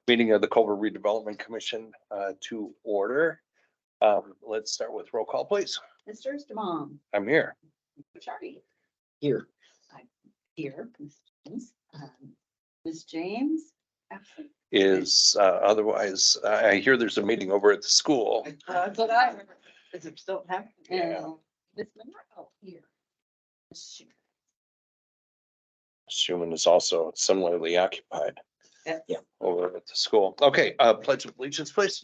Meeting of the Culver Redevelopment Commission to order. Let's start with roll call, please. Mr. Stamom. I'm here. Charlie. Here. I'm here. Ms. James. Ms. James. Absent. Is otherwise, I hear there's a meeting over at the school. That's what I heard. Is it still happening? Yeah. Ms. Monroe here. Ms. Schumann. Schumann is also similarly occupied Yeah. over at the school. Okay, pledge of allegiance, please.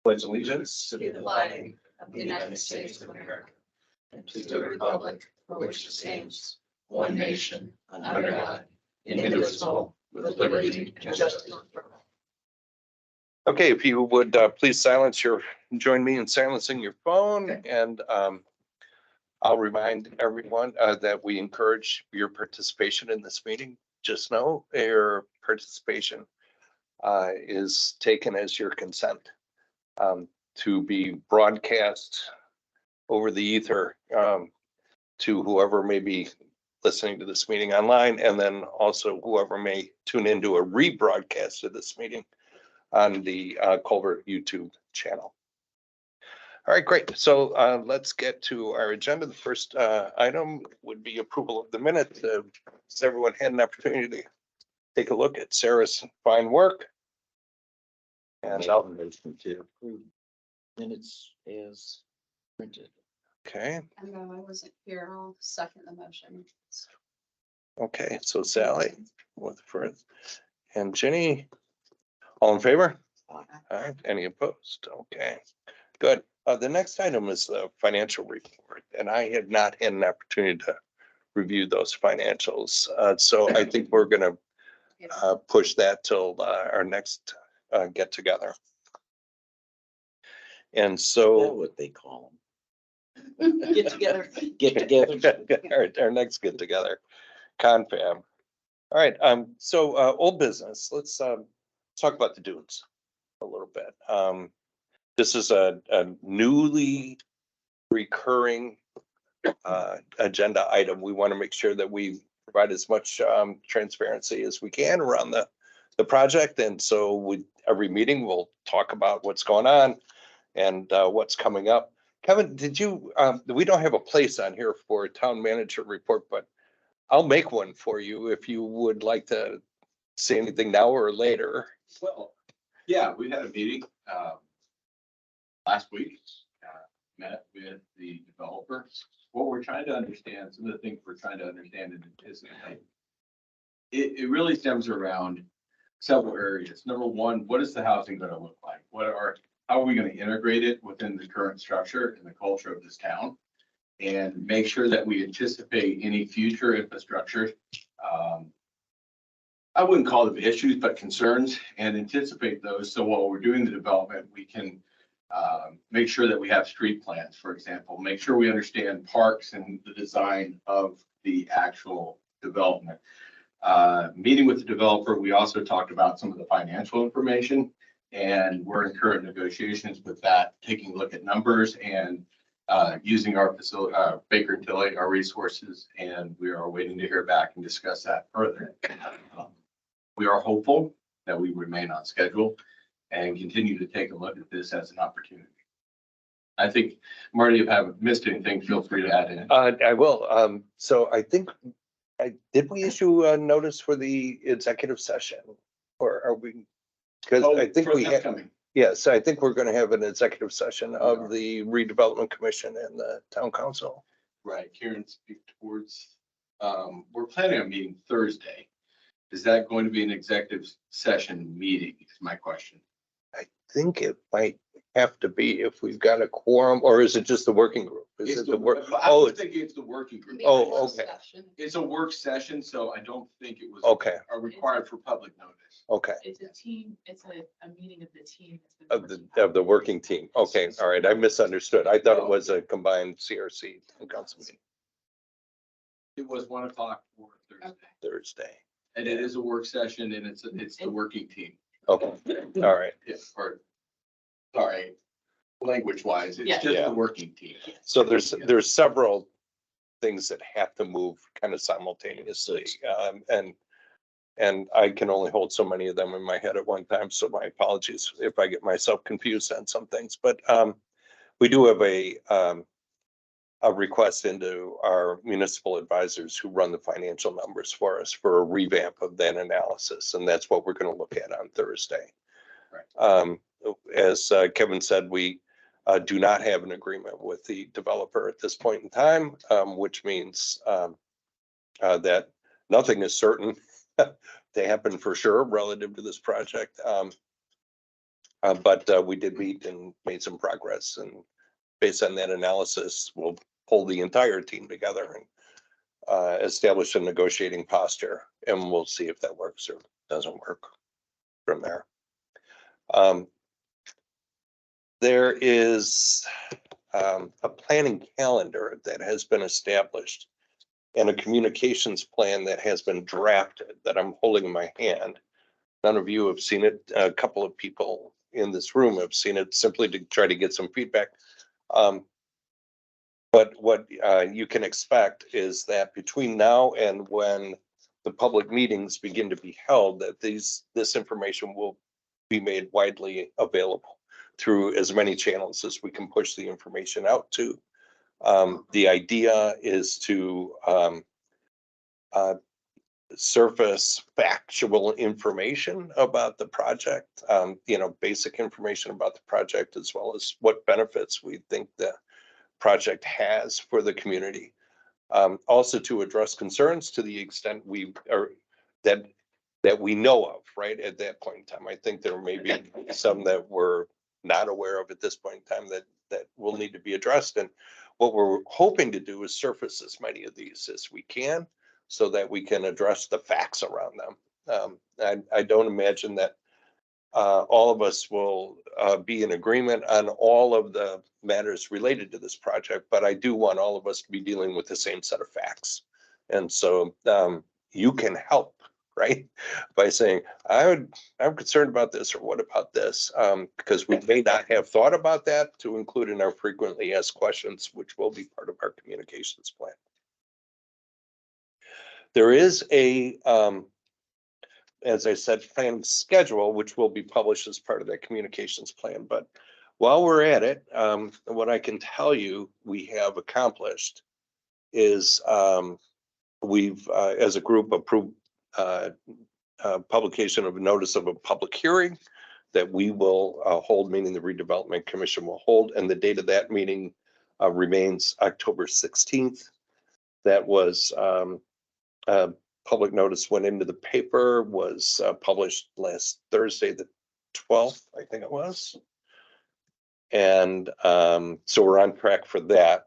Pledge allegiance To the flag of the United States of America, and to the republic for which it stands, one nation, under God, indivisible, with liberty and justice for all. Okay, if you would please join me in silencing your phone, and I'll remind everyone that we encourage your participation in this meeting. Just know your participation is taken as your consent to be broadcast over the ether to whoever may be listening to this meeting online, and then also whoever may tune into a rebroadcast of this meeting on the Culver YouTube channel. All right, great. So let's get to our agenda. The first item would be approval of the minutes. Has everyone had an opportunity to take a look at Sarah's fine work? And I'll motion to approve minutes as printed. okay, I know I wasn't here. I'll second the motion. okay. So Sally with first and Jenny, all in favor? All right, any opposed? Okay, good. The next item is the financial report, and I had not had an opportunity to review those financials. So I think we're gonna push that till our next get together. And That's so what they call them. Get together. Get together. our next get together, confab. All right, so old business, let's talk about the dunes a little bit. This is a newly recurring agenda item. We want to make sure that we provide as much transparency as we can around the project. And so every meeting, we'll talk about what's going on and what's coming up. Kevin, we don't have a place on here for a town manager report, but I'll make one for you if you would like to say anything now or later. Well, yeah, we had a meeting last week, met with the developer. What we're trying to understand, some of the things we're trying to understand and anticipate, it really stems around several areas. Number one, what is the housing going to look like? How are we going to integrate it within the current structure and the culture of this town? And make sure that we anticipate any future infrastructure. I wouldn't call them issues, but concerns, and anticipate those. So while we're doing the development, we can make sure that we have street plans, for example, make sure we understand parks and the design of the actual development. Meeting with the developer, we also talked about some of the financial information, and we're in current negotiations with that, taking a look at numbers and using our facility, Baker and Tilly, our resources, and we are waiting to hear back and discuss that further. We are hopeful that we remain on schedule and continue to take a look at this as an opportunity. I think, Marty, if I haven't missed anything, feel free to add in. I will. So I think, did we issue a notice for the executive session? Or are we? Because I think we have. Yes, I think we're going to have an executive session of the redevelopment commission and the town council. Right, Karen, speak towards, we're planning on meeting Thursday. Is that going to be an executive session meeting is my question. I think it might have to be if we've got a quorum, or is it just the working group? Is it the work? I was thinking it's the working group. Oh, okay. It's a work session, so I don't think it was Okay, required for public notice. okay. It's a team, it's a meeting of the team. Of the working team. Okay, all right. I misunderstood. I thought it was a combined CRC and council meeting It was 1 o'clock for Thursday. and it is a work session, and it's the working team. Okay, all right. Yes, sorry, language wise, it's Yeah. just Yeah. the working team. So there's several things that have to move kind of simultaneously. And And I can only hold so many of them in my head at one time, so my apologies if I get myself confused on some things. But we do have a request into our municipal advisors who run the financial numbers for us for a revamp of that analysis, and that's what we're going to look at on Thursday. Right. As Kevin said, we do not have an agreement with the developer at this point in time, which means that nothing is certain to happen for sure relative to this project. But we did meet and made some progress, and based on that analysis, we'll pull the entire team together and establish a negotiating posture, and we'll see if that works or doesn't work from there. There is a planning calendar that has been established and a communications plan that has been drafted that I'm holding in my hand. None of you have seen it. A couple of people in this room have seen it, simply to try to get some feedback. But what you can expect is that between now and when the public meetings begin to be held, that this information will be made widely available through as many channels as we can push the information out to. The idea is to surface factual information about the project, basic information about the project, as well as what benefits we think the project has for the community. Also to address concerns to the extent that we know of, right, at that point in time. I think there may be some that we're not aware of at this point in time that will need to be addressed. And what we're hoping to do is surface as many of these as we can so that we can address the facts around them. I don't imagine that all of us will be in agreement on all of the matters related to this project, but I do want all of us to be dealing with the same set of facts. And so you can help, right, by saying, I'm concerned about this, or what about this? Because we may not have thought about that to include in our frequently asked questions, which will be part of our communications plan. There is a as I said, plan schedule, which will be published as part of that communications plan. But while we're at it, what I can tell you we have accomplished is we've, as a group, approved publication of a notice of a public hearing that we will hold, meaning the Redevelopment Commission will hold, and the date of that meeting remains October 16th. That was public notice went into the paper, was published last Thursday, the 12th, I think it was. And so we're on track for that.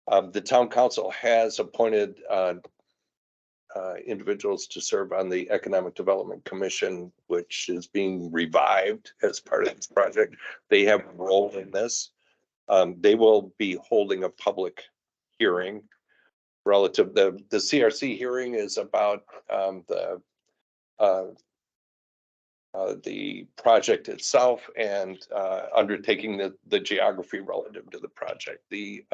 The town council has appointed individuals to serve on the Economic Development Commission, which is being revived as part of this project. They have a role in this. They will be holding a public hearing relative. The CRC hearing is about the project itself and undertaking the geography relative to the project. The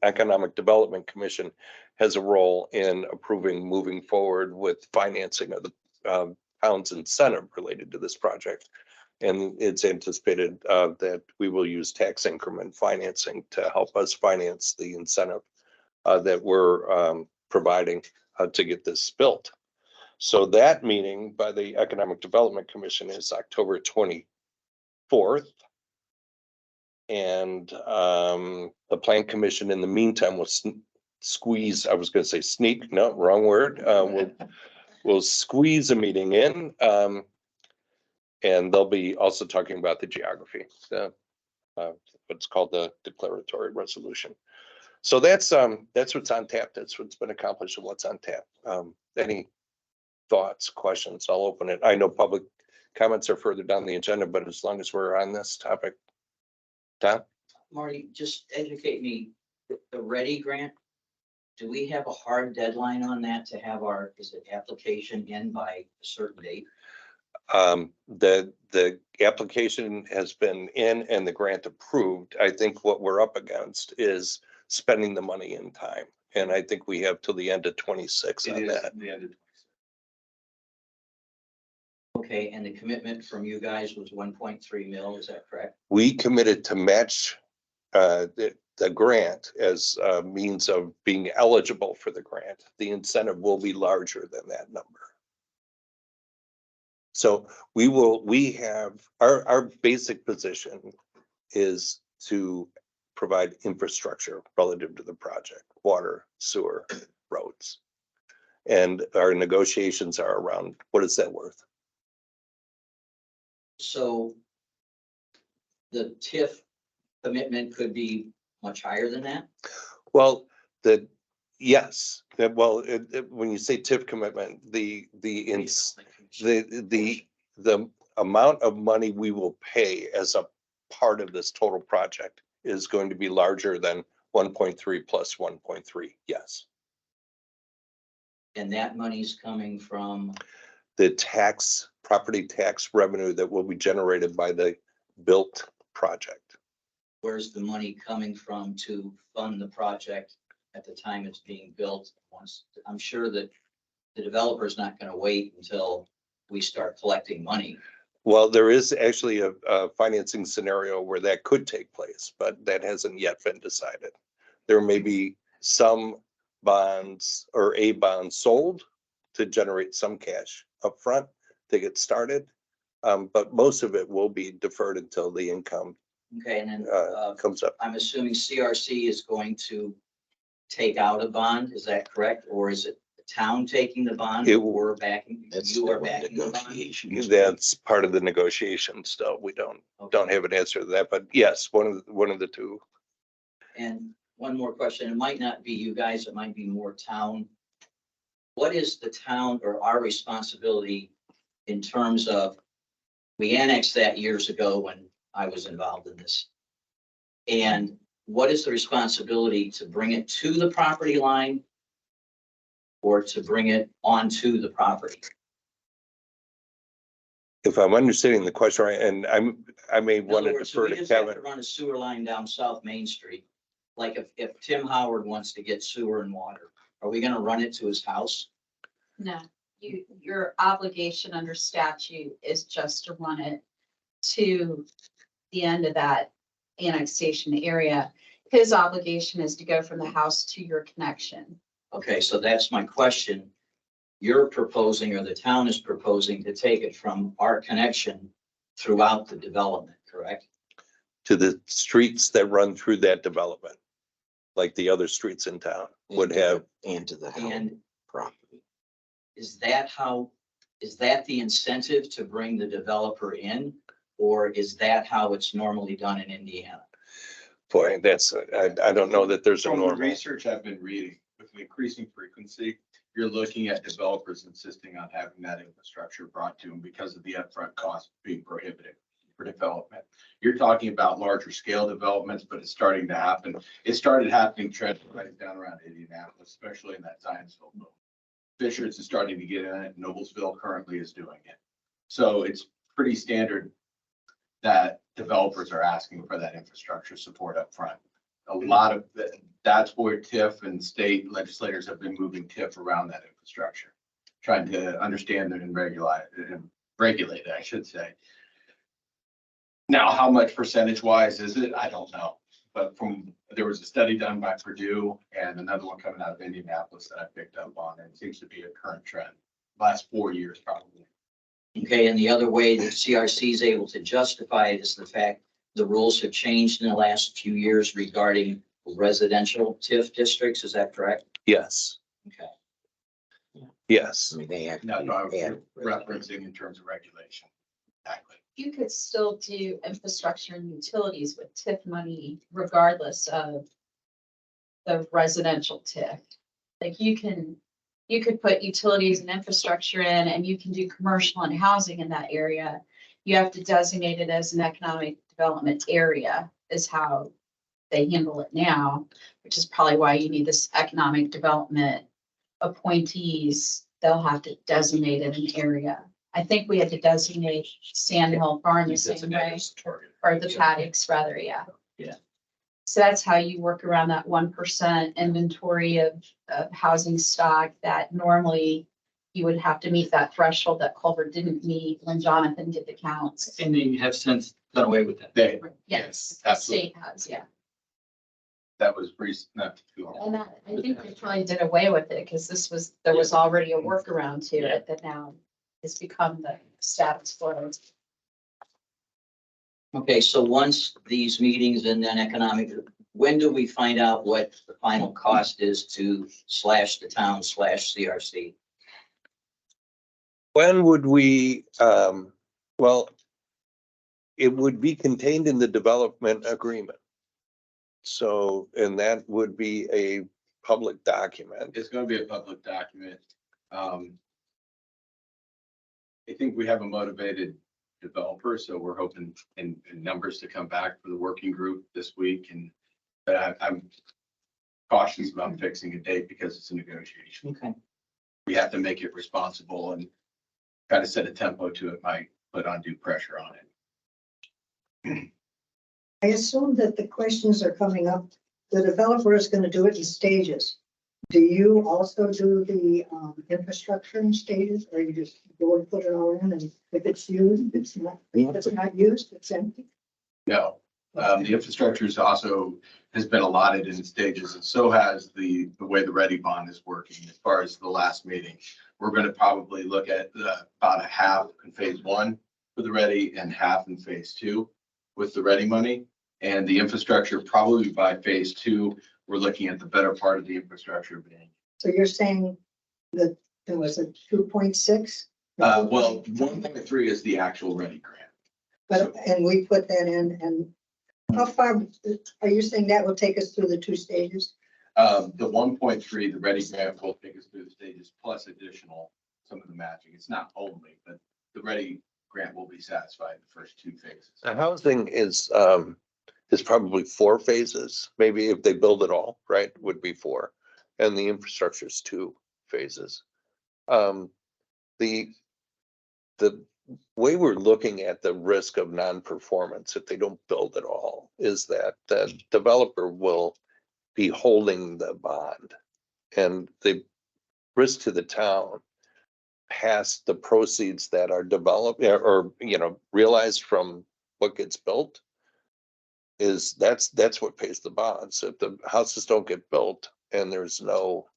Economic Development Commission has a role in approving moving forward with financing of the town's incentive related to this project. And it's anticipated that we will use tax increment financing to help us finance the incentive that we're providing to get this built. So that meeting by the Economic Development Commission is October 24th. And the Plan Commission in the meantime will squeeze, I was going to say sneak, no, wrong word. We'll squeeze a meeting in. And they'll be also talking about the geography, what's called the declaratory resolution. So that's what's on tap. That's what's been accomplished and what's on tap. Any thoughts, questions? I'll open it. I know public comments are further down the agenda, but as long as we're on this topic. Tom? Marty, just educate me, the Ready grant, do we have a hard deadline on that to have our, is it application in by a certain date? The application has been in and the grant approved. I think what we're up against is spending the money in time. And I think we have till the end of 26 on that. The end of Okay, and the commitment from you guys was 1.3 mil, is that correct? We committed to match the grant as a means of being eligible for the grant. The incentive will be larger than that number. So we have, our basic position is to provide infrastructure relative to the project, water, sewer, roads. And our negotiations are around, what is that worth? So the TIF commitment could be much higher than that? Well, yes, when you say TIF commitment, the amount of money we will pay as a part of this total project is going to be larger than 1.3 plus 1.3, yes. And that money's coming from, The property tax revenue that will be generated by the built project. where's the money coming from to fund the project at the time it's being built? I'm sure that the developer's not gonna wait until we start collecting money. Well, there is actually a financing scenario where that could take place, but that hasn't yet been decided. There may be some bonds or a bond sold to generate some cash upfront to get started. But most of it will be deferred until the income Okay, and then, comes up. I'm assuming CRC is going to take out a bond, is that correct? Or is it the town taking the bond? It- Or we're backing, you are backing the bond? Negotiations. That's part of the negotiation still. We don't have an answer to that, but yes, one of the two. And one more question, it might not be you guys, it might be more town. What is the town or our responsibility in terms of, we annexed that years ago when I was involved in this. And what is the responsibility to bring it to the property line or to bring it onto the property? If I'm understanding the question right, and I may In want other to words, so defer we to just have to Kevin. run a sewer line down South Main Street. Like if Tim Howard wants to get sewer and water, are we gonna run it to his house? No, your obligation under statute is just to run it to the end of that annexation area. His obligation is to go from the house to your connection. Okay, so that's my question. You're proposing, or the town is proposing, to take it from our connection throughout the development, correct? To the streets that run through that development, like the other streets in town would have. Into the house And property. is that the incentive to bring the developer in? Or is that how it's normally done in Indiana? Boy, I don't know that there's a From the normal. research I've been reading, with the increasing frequency, you're looking at developers insisting on having that infrastructure brought to them because of the upfront cost being prohibitive for development. You're talking about larger scale developments, but it's starting to happen. It started happening right down around Indianapolis, especially in that Zionsville. Fisher's is starting to get in it. Noblesville currently is doing it. So it's pretty standard that developers are asking for that infrastructure support up front. A lot of that's where TIF and state legislators have been moving TIF around that infrastructure, trying to understand it and regulate it, I should say. Now, how much percentage wise is it? I don't know. But there was a study done by Purdue and another one coming out of Indianapolis that I picked up on, and it seems to be a current trend, last 4 years probably. Okay, and the other way that CRC is able to justify it is the fact the rules have changed in the last few years regarding residential TIF districts. Is that correct? Yes, Okay. yes. I mean, they No, actually I was add referencing in terms of regulation. Exactly. You could still do infrastructure and utilities with TIF money regardless of the residential TIF. Like you could put utilities and infrastructure in and you can do commercial and housing in that area. You have to designate it as an economic development area is how they handle it now, which is probably why you need this economic development appointees. They'll have to designate it an area. I think we had to designate Sand Hill Farm the same way, or the paddocks rather, yeah. Yeah. So that's how you work around that 1% inventory of housing stock that normally you would have to meet that threshold that Culver didn't meet when Jonathan did the counts. And they have since done away with that. They, Yes, the absolutely. state has, yeah. that was recent, not too long. And that, I think they probably did away with it because there was already a workaround to it that now has become the status quo. Okay, so once these meetings and then economic, when do we find out what the final cost is to slash the town slash CRC? When would we, well, it would be contained in the development agreement. So, and that would be a public document. It's gonna be a public document. I think we have a motivated developer, so we're hoping in numbers to come back for the working group this week. And but I'm cautious about fixing a date because it's a negotiation. Okay. We have to make it responsible and kind of set a tempo to it, might put undue pressure on it. I assume that the questions are coming up. The developer is going to do it in stages. Do you also do the infrastructure in stages, or you just go and put it all in, and if it's used, it's not, if it's not used, it's empty? No, the infrastructure is also has been allotted in stages, and so has the way the Ready Bond is working. As far as the last meeting, we're going to probably look at about a half in phase one for the Ready and half in phase two with the Ready money. And the infrastructure probably by phase two, we're looking at the better part of the infrastructure being. So you're saying that there was a 2.6? Well, 1.3 is the actual Ready grant. But, and we put that in, and how far, are you saying that will take us through the 2 stages? The 1.3, the Ready grant will take us through the stages plus additional, some of the matching. It's not only, but the Ready grant will be satisfied in the first 2 phases. The housing is probably 4 phases, maybe if they build it all, right, would be 4. And the infrastructure is 2 phases. The way we're looking at the risk of non-performance, if they don't build it all, is that the developer will be holding the bond. And the risk to the town past the proceeds that are developed or, realized from what gets built is that's what pays the bonds. If the houses don't get built and there's no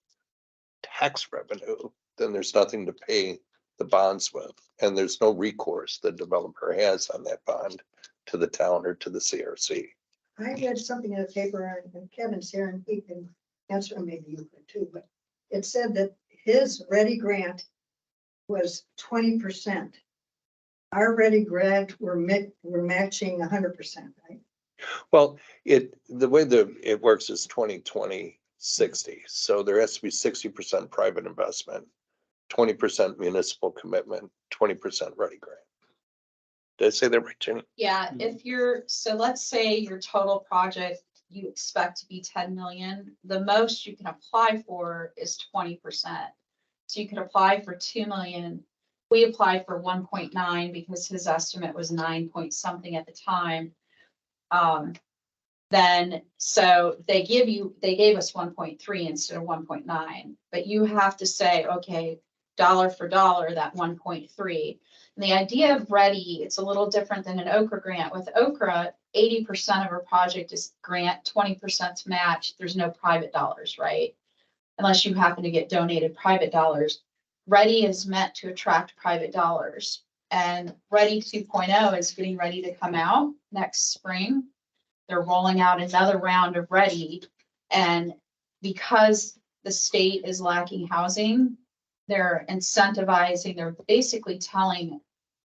tax revenue, then there's nothing to pay the bonds with, and there's no recourse the developer has on that bond to the town or to the CRC. I read something in the paper, and Kevin's here, and he can answer, maybe you could too, but it said that his Ready grant was 20%. Our Ready grant, we're matching 100%, right? Well, the way it works is 20-20-60. So there has to be 60% private investment, 20% municipal commitment, 20% Ready grant. Did I say that right, Jenny? Yeah, so let's say your total project, you expect to be 10 million. The most you can apply for is 20%. So you could apply for 2 million. We applied for 1.9 because his estimate was 9 point something at the time. Then, so they gave us 1.3 instead of 1.9, but you have to say, okay, dollar for dollar, that 1.3. And the idea of Ready, it's a little different than an Okra grant. With Okra, 80% of our project is grant, 20% match. There's no private dollars, right? Unless you happen to get donated private dollars. Ready is meant to attract private dollars. And Ready 2.0 is getting ready to come out next spring. They're rolling out another round of Ready. And because the state is lacking housing, they're incentivizing, they're basically telling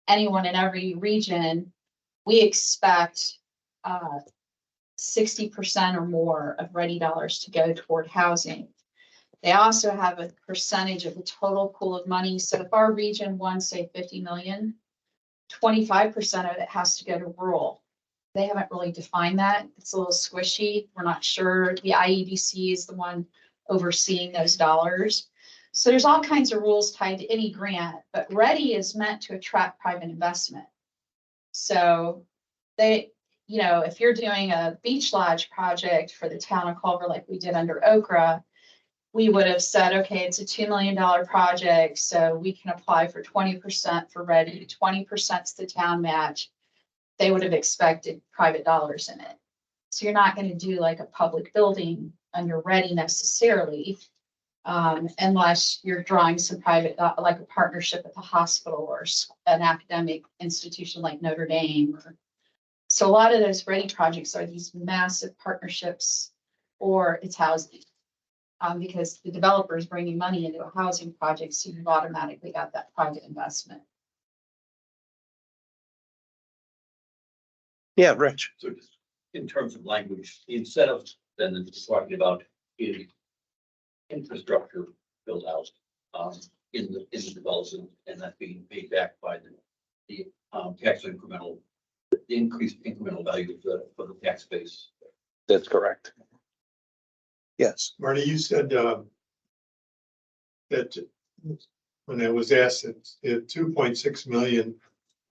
anyone in every region, we expect 60% or more of Ready dollars to go toward housing. They also have a percentage of the total pool of money. So if our region won, say, 50 million, 25% of it has to go to rural. They haven't really defined that. It's a little squishy. We're not sure. The IEDC is the one overseeing those dollars. So there's all kinds of rules tied to any grant, but Ready is meant to attract private investment. So if you're doing a beach lodge project for the town of Culver, like we did under Okra, we would have said, okay, it's a $2 million project, so we can apply for 20% for ready, 20% is the town match. They would have expected private dollars in it. So you're not gonna do like a public building under ready necessarily, unless you're drawing some private, like a partnership with a hospital or an academic institution like Notre Dame. So a lot of those ready projects are these massive partnerships, or it's housing. Because the developer is bringing money into a housing project, so you've automatically got that private investment. Yeah, Rich. So just in terms of language, instead of then just talking about the infrastructure build out in the development and that being paid back by the tax incremental, the increased incremental value of the tax base. That's correct. Yes. Marty, you said that when I was asked if 2.6 million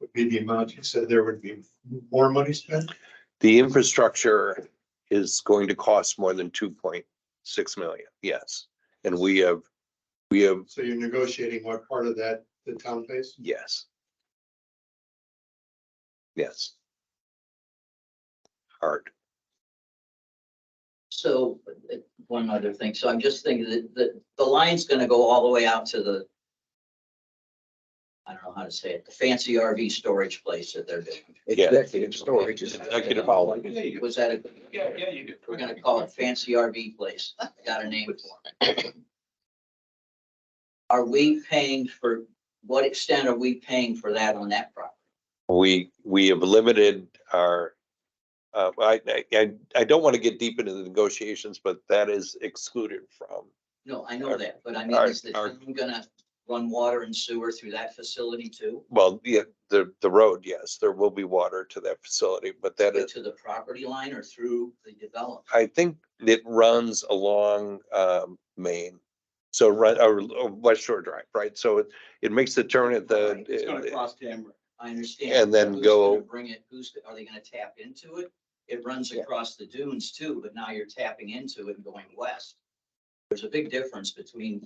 would be the amount, you said there would be more money spent? The infrastructure is going to cost more than 2.6 million. Yes. And we have, So you're negotiating what part of that the town pays? yes. Yes. Hard. So one other thing, so I'm just thinking that the line's gonna go all the way out to the, I don't know how to say it, the fancy RV storage place that they're doing. Executive storage is executive hauling. Was that a, Yeah, you do. we're gonna call it fancy RV place. I got a name for it. Are we paying for, what extent are we paying for that on that property? We have limited our, I don't want to get deep into the negotiations, but that is excluded from. No, I know that, but I mean, is the town gonna run water and sewer through that facility too? Well, yeah, the road, yes, there will be water to that facility, but that is, To the property line or through the development? I think it runs along Main. So or West Shore Drive, right? So it makes the turn at the. It's gonna cross Tamara. I understand. And then Who's go- gonna bring it, are they gonna tap into it? It runs across the dunes too, but now you're tapping into it and going west. There's a big difference between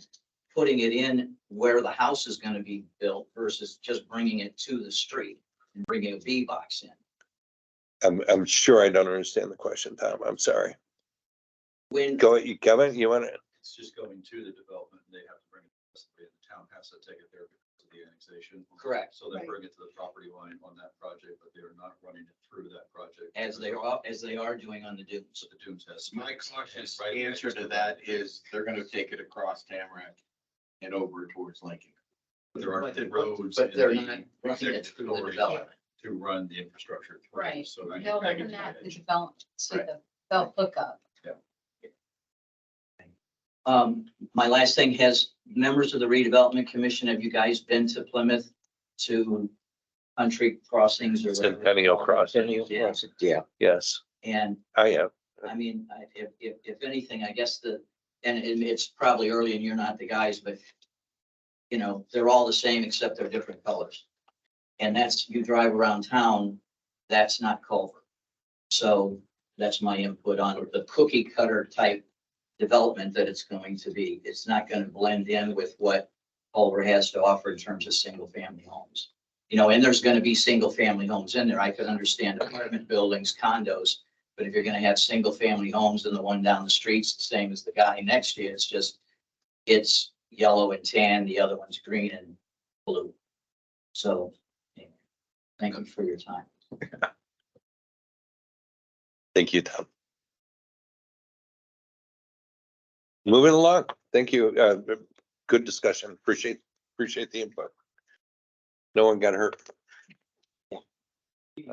putting it in where the house is gonna be built versus just bringing it to the street and bringing a V box in. I'm sure I don't understand the question, Tom. I'm sorry. When, Go, Kevin, you want to? It's just going to the development. They have to bring it, the town has to take it there because of the annexation. correct, So they bring it to the property line on that project, but they are not running it through that project. as they are doing on the dunes. So the Dooms has. My cautious answer to that is they're gonna take it across Tamarack and over towards Lincoln. There are But- roads. But in they're the not running it through the story development. To run the infrastructure. through. Right. So. They'll run that the development, so they'll hook up. My last thing, has members of the redevelopment commission, have you guys been to Plymouth to country crossings or whatever? Centennial Crossing. Yeah. Yeah. Yes, And I have. I mean, if anything, I guess and it's probably early and you're not the guys, but you know, they're all the same except they're different colors. And that's, you drive around town, that's not culvert. So that's my input on the cookie cutter type development that it's going to be. It's not going to blend in with what Culver has to offer in terms of single family homes. You know, and there's going to be single family homes in there. I could understand apartment buildings, condos, but if you're going to have single family homes and the one down the street's the same as the guy next to you, it's yellow and tan, the other one's green and blue. So yeah, thank you for your time. Thank you, Tom. Moving along. Thank you. Good discussion. Appreciate the input. No one got hurt. Give it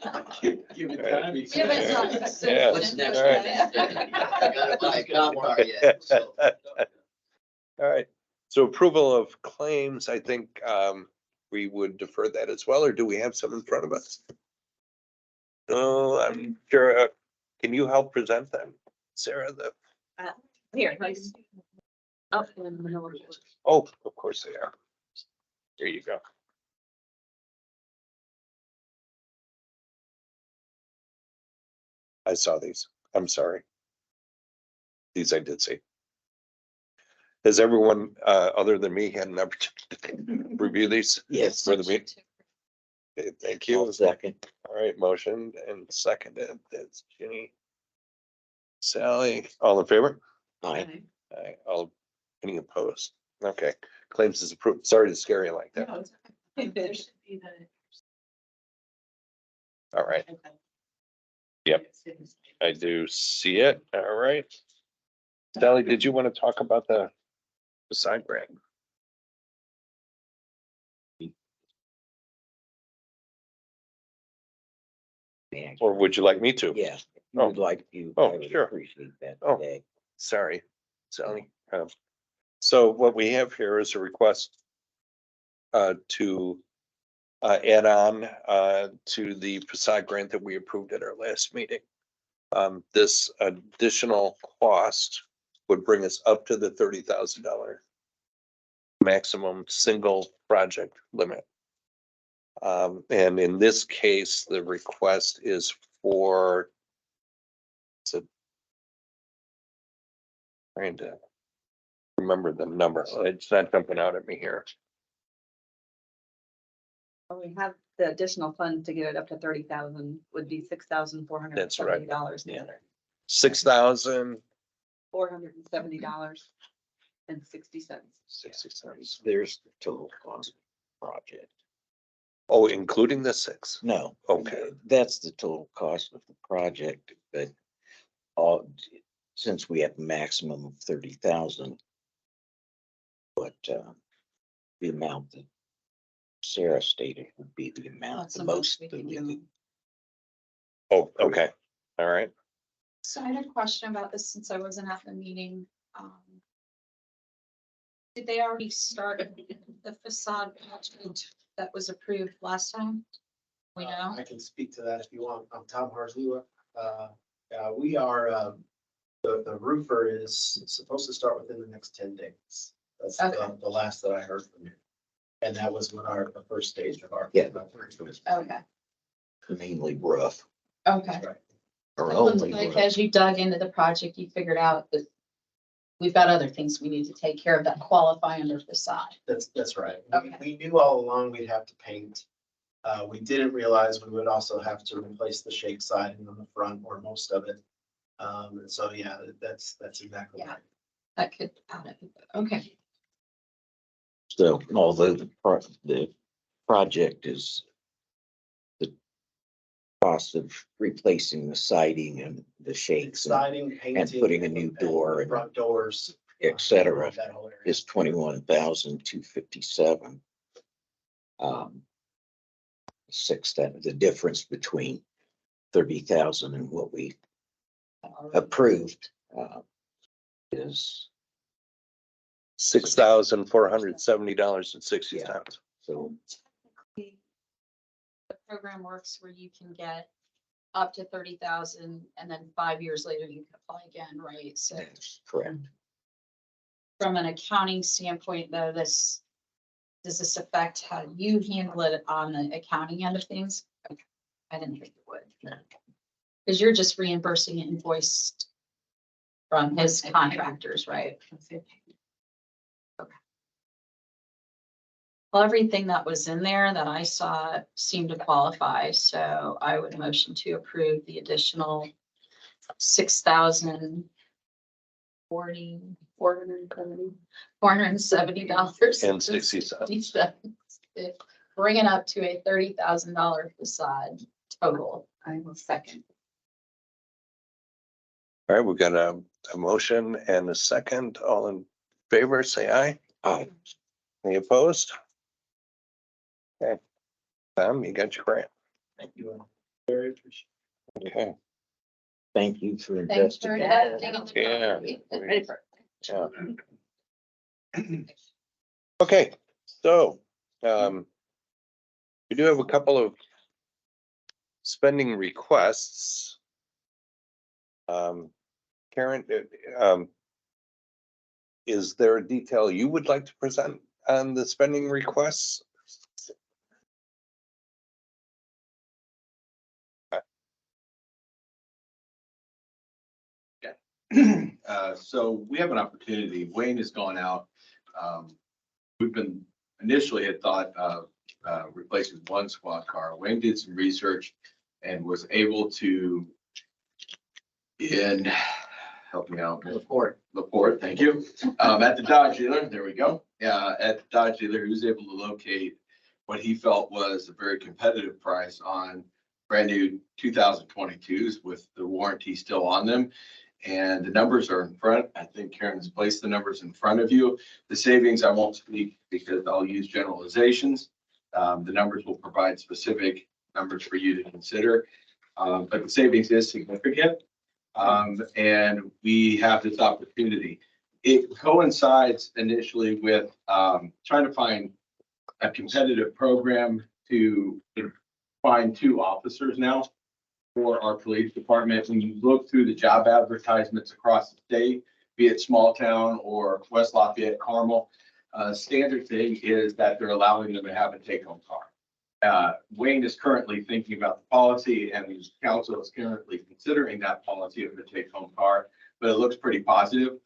time. Give it time. Yeah. What's next? All right. I gotta buy a cop car yet, so. All right. So approval of claims, I think we would defer that as well, or do we have some in front of us? No, I'm sure. Can you help present them, Sarah? Here, please. Up in Manila. Oh, of course they are. There you go. I saw these. I'm sorry. These I did see. Has everyone, other than me, had an opportunity to review these? Yes. For the meeting? Okay, thank you. Second. All right, motion and seconded. That's Ginny. Sally, all in favor? Aye. Aye. All, any opposed? Okay, claims is approved. Sorry to scare you like that. No, it's okay. There should be the. All right, Yep. I do see it. All right. Sally, did you want to talk about the Façade Grant? Or would you like me to? Yeah, if you Oh. would like to. Oh, I would sure. Appreciate that Oh. today. Sorry, Sally. So what we have here is a request to add on to the Façade Grant that we approved at our last meeting. This additional cost would bring us up to the $30,000 maximum single project limit. And in this case, the request is for, trying to remember the number. It's not jumping out at me here. Well, we have the additional fund to get it up to 30,000 would be $6,470. Yeah. $6,060. $470.60. There's the total cost of the project. Oh, including the six. No. Okay. That's the total cost of the project, but all, since we have a maximum of 30,000. But the amount that Sarah stated would be the amount, That's the the most most that we we can could. do. Oh, okay. All right. So I had a question about this since I wasn't at the meeting. Did they already start the facade project that was approved last time? We know. I can speak to that if you want. I'm Tom Harzlua. We are, the roofer is supposed to start within the next 10 days. That's Okay. the last that I heard from you. And that was when the first stage of our. Yeah. Okay, Mainly rough. okay. That's right. Or It looks only like rough. as you dug into the project, you figured out that we've got other things we need to take care of that qualify under facade. That's right. Okay. We knew all along we'd have to paint. We didn't realize we would also have to replace the shake siding on the front or most of it. And so, yeah, that's exactly Yeah. right. That could add it. Okay, So although the project is the cost of replacing the siding and the shakes and Siding, painting. putting a new door and front doors. et cetera that whole area. is 21,257. The difference between 30,000 and what we approved is $6,470.60. so. the program works where you can get up to 30,000 and then 5 years later you can apply again, right? So That's correct. from an accounting standpoint, though, does this affect how you handle it on the accounting end of things? Okay. I didn't think it would. No. Because you're just reimbursing invoiced from his contractors, right? Okay. Well, everything that was in there that I saw seemed to qualify, so I would motion to approve the additional $6,470 And 60 cents. Bring it up to a $30,000 facade total. I will second. All right, we've got a motion and a second. All in favor, say aye. Aye. Any opposed? Okay. Tom, you got your grant. Thank you. Very appreciative. Okay. Thank you for Thanks for investigating. investing in the Yeah. property. Yeah. Okay, so, we do have a couple of spending requests. Karen, is there a detail you would like to present on the spending requests? So we have an opportunity. Wayne has gone out. We've been initially had thought of replacing one squad car. Wayne did some research and was able to help me out. Laporte, thank you. At the Dodge dealer, there we go. At the Dodge dealer, he was able to locate what he felt was a very competitive price on brand new 2022s with the warranty still on them. And the numbers are in front. I think Karen has placed the numbers in front of you. The savings, I won't speak because I'll use generalizations. The numbers will provide specific numbers for you to consider. But the savings is significant. And we have this opportunity. It coincides initially with trying to find a competitive program to find 2 officers now for our police department. When you look through the job advertisements across the state, be it small town or West Lafayette, Carmel, standard thing is that they're allowing them to have a take-home car. Wayne is currently thinking about the policy, and his council is currently considering that policy of the take-home car, but it looks pretty positive.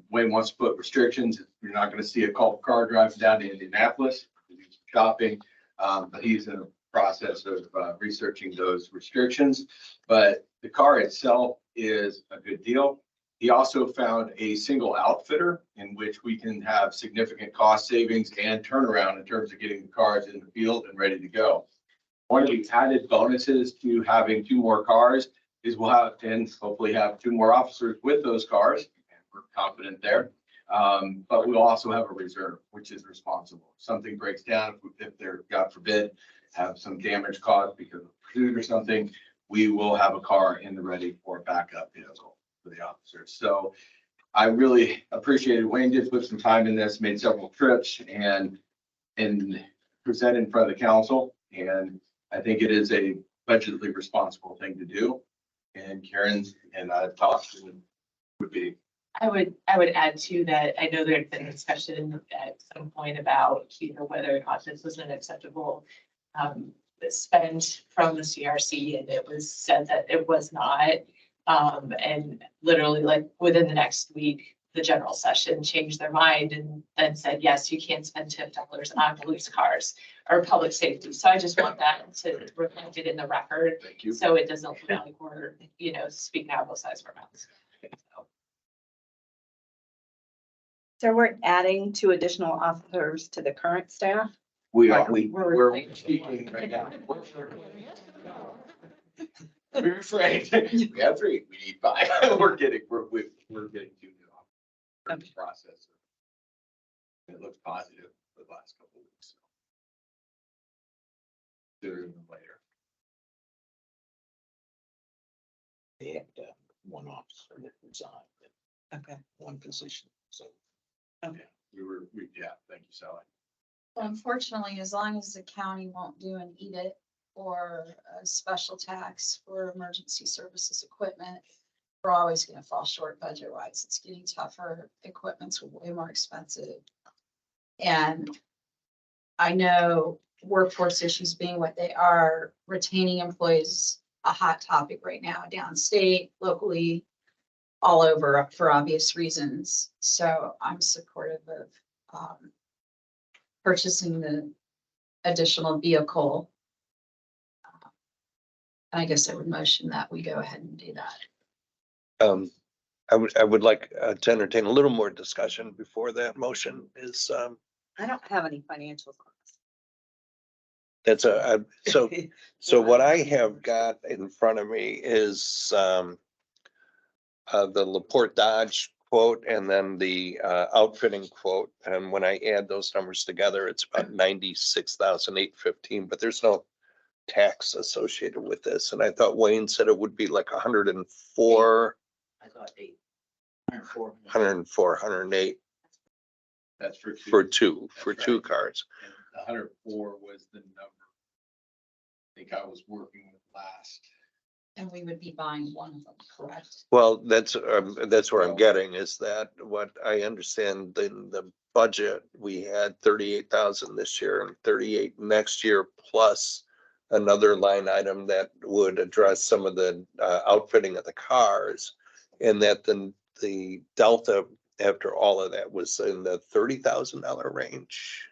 Wayne wants to put restrictions. You're not going to see a cult car driving down to Indianapolis, he's shopping, but he's in a process of researching those restrictions. But the car itself is a good deal. He also found a single outfitter in which we can have significant cost savings and turnaround in terms of getting the cars in the field and ready to go. One of the added bonuses to having 2 more cars is we'll have, and hopefully have 2 more officers with those cars. We're confident there. But we'll also have a reserve, which is responsible. If something breaks down, if they're, God forbid, have some damage caused because of food or something, we will have a car in the ready for a backup vehicle for the officers. So I really appreciated Wayne did put some time in this, made several trips and present in front of the council. And I think it is a budgetly responsible thing to do. And Karen and I've talked and would be. I would add to that. I know there had been discussion at some point about, whether or not this was an acceptable spend from the CRC, and it was said that it was not. And literally, like within the next week, the general session changed their mind and then said, yes, you can spend TIF dollars on police cars or public safety. So I just want that to reflect it in the record. Thank you. So it doesn't look like we're, speaking out of both sides of our mouths. So we're adding 2 additional officers to the current staff? We are, We're we're speaking right now. We refrain. We have 3, we need 5. We're getting 2 new officers. Process. It looks positive for the last couple of weeks. Sooner than later. They had 1 officer that resigned, Okay. 1 position, so. Yeah, thank you, Sally. Unfortunately, as long as the county won't do an EDIT or a special tax for emergency services equipment, we're always gonna fall short budget wise. It's getting tougher. Equipment's way more expensive. And I know workforce issues being what they are, retaining employees is a hot topic right now, downstate, locally, all over for obvious reasons. So I'm supportive of purchasing the additional vehicle. I guess I would motion that we go ahead and do that. I would like to entertain a little more discussion before that motion is, I don't have any financials on that's so what I have got in front of me is, the Laporte Dodge quote and then the outfitting quote. And when I add those numbers together, it's about 96,815, but there's no tax associated with this. And I thought Wayne said it would be like 104, I thought 8. 104. 104, 108 That's for 2. for 2 That's right. cars. And 104 was the number I think I was working with last. And we would be buying one of them, correct? Well, that's where I'm getting is that what I understand in the budget, we had 38,000 this year and 38 next year, plus another line item that would address some of the outfitting of the cars. And that the delta after all of that was in the $30,000 range.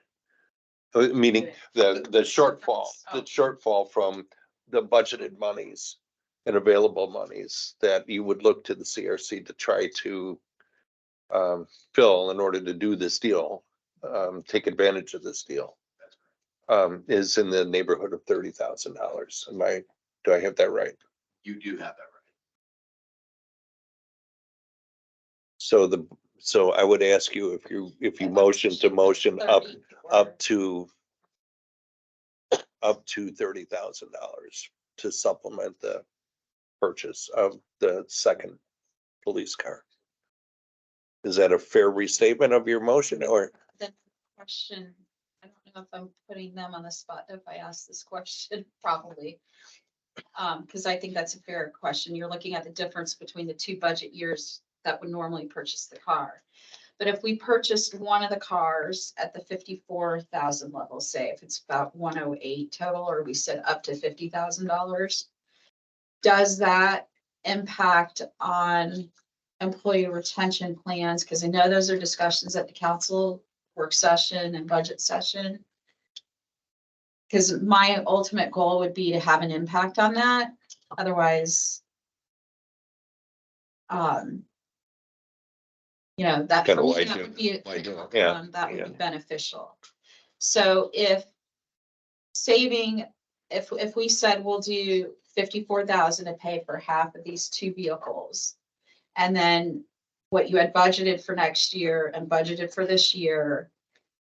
Meaning the shortfall from the budgeted monies and available monies that you would look to the CRC to try to fill in order to do this deal, take advantage of this deal, is in the neighborhood of $30,000. Do I have that right? You do have that right. So I would ask you if you motion up to $30,000 to supplement the purchase of the second police car. Is that a fair restatement of your motion or? The question, I don't know if I'm putting them on the spot if I ask this question, probably. Because I think that's a fair question. You're looking at the difference between the two budget years that would normally purchase the car. But if we purchased one of the cars at the 54,000 level, say if it's about 108 total, or we said up to $50,000, does that impact on employee retention plans? Because I know those are discussions at the council work session and budget session. Because my ultimate goal would be to have an impact on that. Otherwise, that Kinda for me, why that do- would be, why do it? Yeah, that would yeah. be beneficial. So if we said we'll do 54,000 to pay for half of these two vehicles, and then what you had budgeted for next year and budgeted for this year,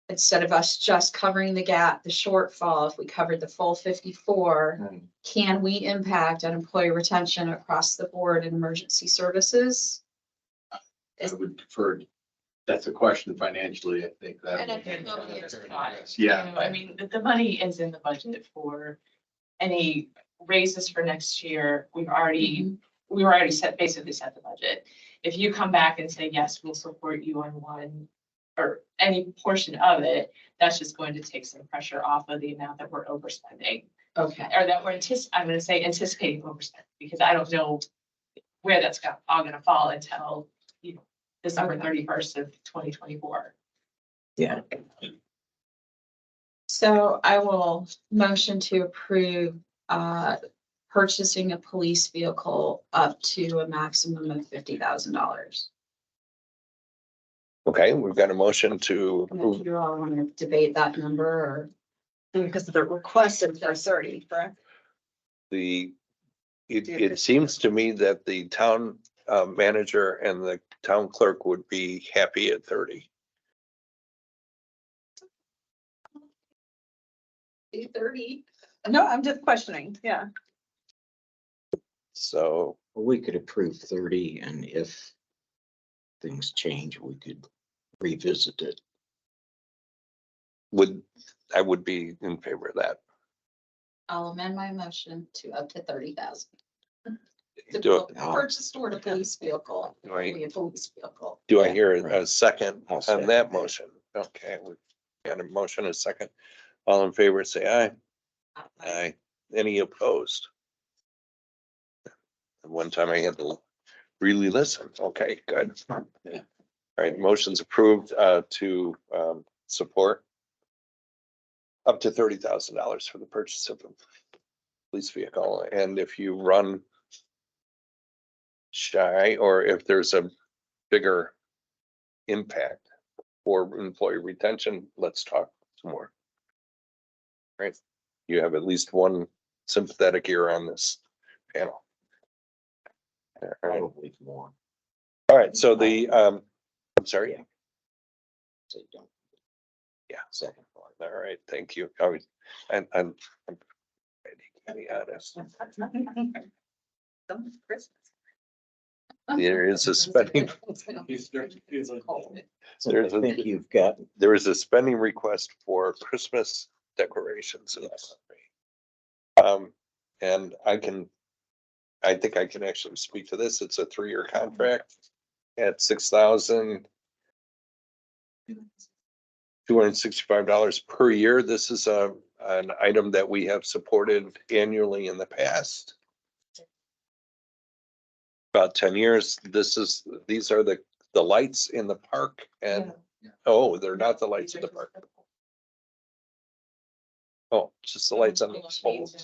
instead of us just covering the gap, the shortfall, if we covered the full 54, can we impact on employee retention across the board in emergency services? I would defer. That's a question financially, I think that. And I think nobody has thought. Yeah. I mean, the money is in the budget for any raises for next year. We were already basically set the budget. If you come back and say, yes, we'll support you on one or any portion of it, that's just going to take some pressure off of the amount that we're overspending. Okay. Or that we're anticipating overspending, because I don't know where that's all gonna fall until, December 31st of 2024. Yeah. So I will motion to approve purchasing a police vehicle up to a maximum of $50,000. Okay, we've got a motion to approve. You all want to debate that number or? Because the requested for 30, correct? It seems to me that the town manager and the town clerk would be happy at 30. 30. No, I'm just questioning, yeah. So We could approve 30, and if things change, we could revisit it. I would be in favor of that. I'll amend my motion to up to 30,000. Do Purchase toward a police vehicle. Do I- Be a police vehicle. I hear a second I'll on second that that. motion? Okay, we've got a motion, a second. All in favor, say aye. Aye. Any opposed? At one time I had to really listen. Okay, good. All right, motion's approved to support up to $30,000 for the purchase of a police vehicle. And if you run shy, or if there's a bigger impact for employee retention, let's talk some more. Right? You have at least one sympathetic ear on this panel. All right. Probably more. All right, so I'm sorry. Yeah. So don't. Yeah. Second part. All right, thank you. I'm ready, to be honest. There is a spending, So There's I a- think you've got, there is a spending request for Christmas decorations. And I think I can actually speak to this. It's a 3-year contract at $6,265 per year. This is an item that we have supported annually in the past. About 10 years. These are the lights in the park and, oh, they're not the lights in the park. Oh, just the lights on the poles.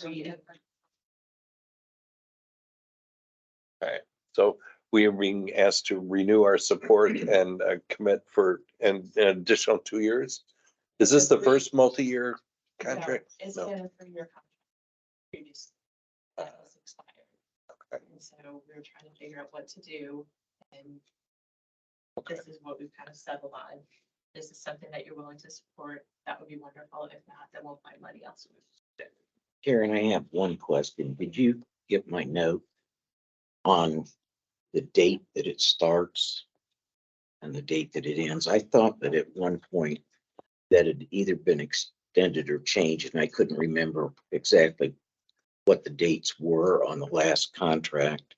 Okay, so we are being asked to renew our support and commit for an additional 2 years. Is this the first multi-year contract? It's No. been a 3-year contract. Previous, that was expired. Okay. And so we were trying to figure out what to do, and Okay. this is what we've kind of settled on. This is something that you're willing to support, that would be wonderful. If not, then we'll find money elsewhere. Karen, I have one question. Did you get my note on the date that it starts and the date that it ends? I thought that at one point that had either been extended or changed, and I couldn't remember exactly what the dates were on the last contract.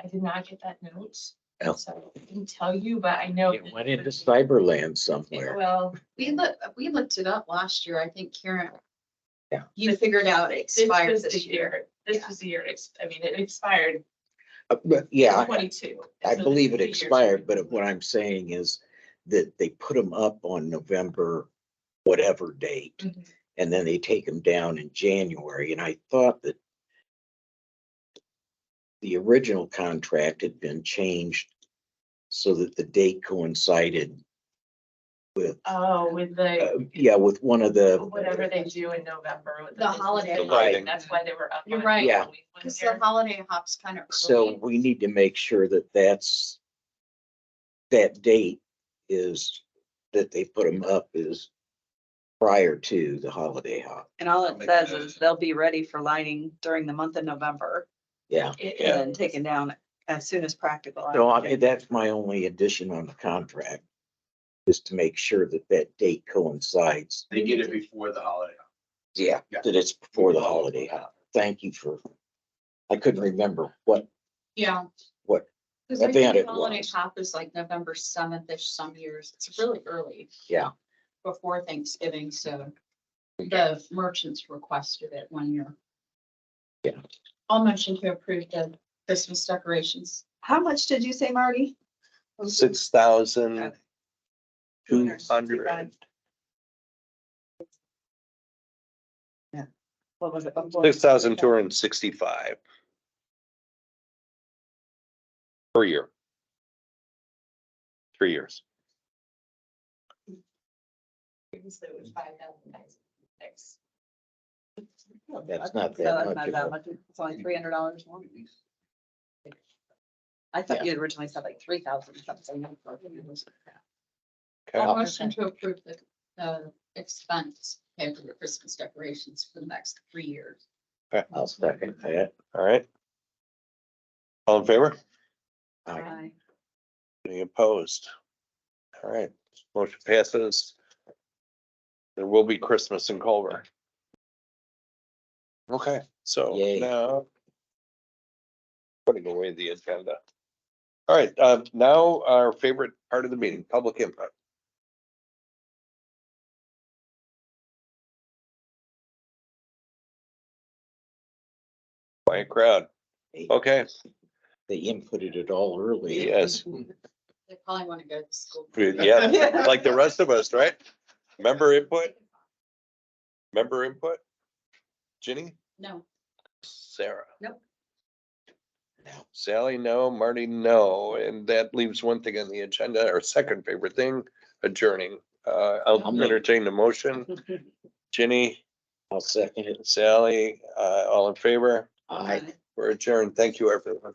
I did not get that note, Oh. so I can tell you, but I know. It went into Cyberland somewhere. Well, We looked it up last year. I think Karen. Yeah. You figured out it this expired was the this year. This Yeah. was the year, I mean, it expired But yeah, 22. I So believe this it is the year expired, but 22. what I'm saying is that they put them up on November, whatever date, Mhm. and then they take them down in January. And I thought that the original contract had been changed so that the date coincided with, Oh, with the, yeah, with one of the, whatever they do in November with The holiday. The business lighting. day, that's why they were up. You're on right. Yeah. Halloween one Because year. the holiday hop's kind of. so we need to make sure that that date is, that they put them up is prior to the holiday hop. And all it says is they'll be ready for lighting during the month of November Yeah. It- and then taken down as soon as practical. So I mean, that's my only addition on the contract, is to make sure that that date coincides. They get it before the holiday. Yeah, Yeah. that it's before the holiday hop. Thank you for, I couldn't remember what Yeah. What Because I event think it the holiday was. hop is like November 7th-ish some years. It's really early. Yeah. Before Thanksgiving, so the merchants requested it 1 year. Yeah. I'll motion to approve the Christmas decorations. How much did you say, Marty? 6,200. What was it? 6,265 per year. 3 years. Previously it was 5,096. That's not So that that's much not of that a- much. It's only $300 more. I thought you had originally said like 3,000 something. I'll Okay, motion to approve the expense pay for the Christmas decorations for the next 3 years. I'll second that. all right. All in favor? Aye. Any opposed? All right, motion passes. There will be Christmas in Culver. Okay, so Yay. now putting away the agenda. All right, now our favorite part of the meeting, public input. Quiet crowd. Okay, They inputted it all early. yes, They probably want to go to school. yeah, like the rest of us, right? Member input? Member input? Ginny? No. Sarah? Nope. No. Sally, no. Marty, no. And that leaves one thing on the agenda, our second favorite thing, adjourning. I'll entertain the motion. Ginny, I'll second it. Sally, all in favor? Aye. We're adjourned. Thank you, everyone.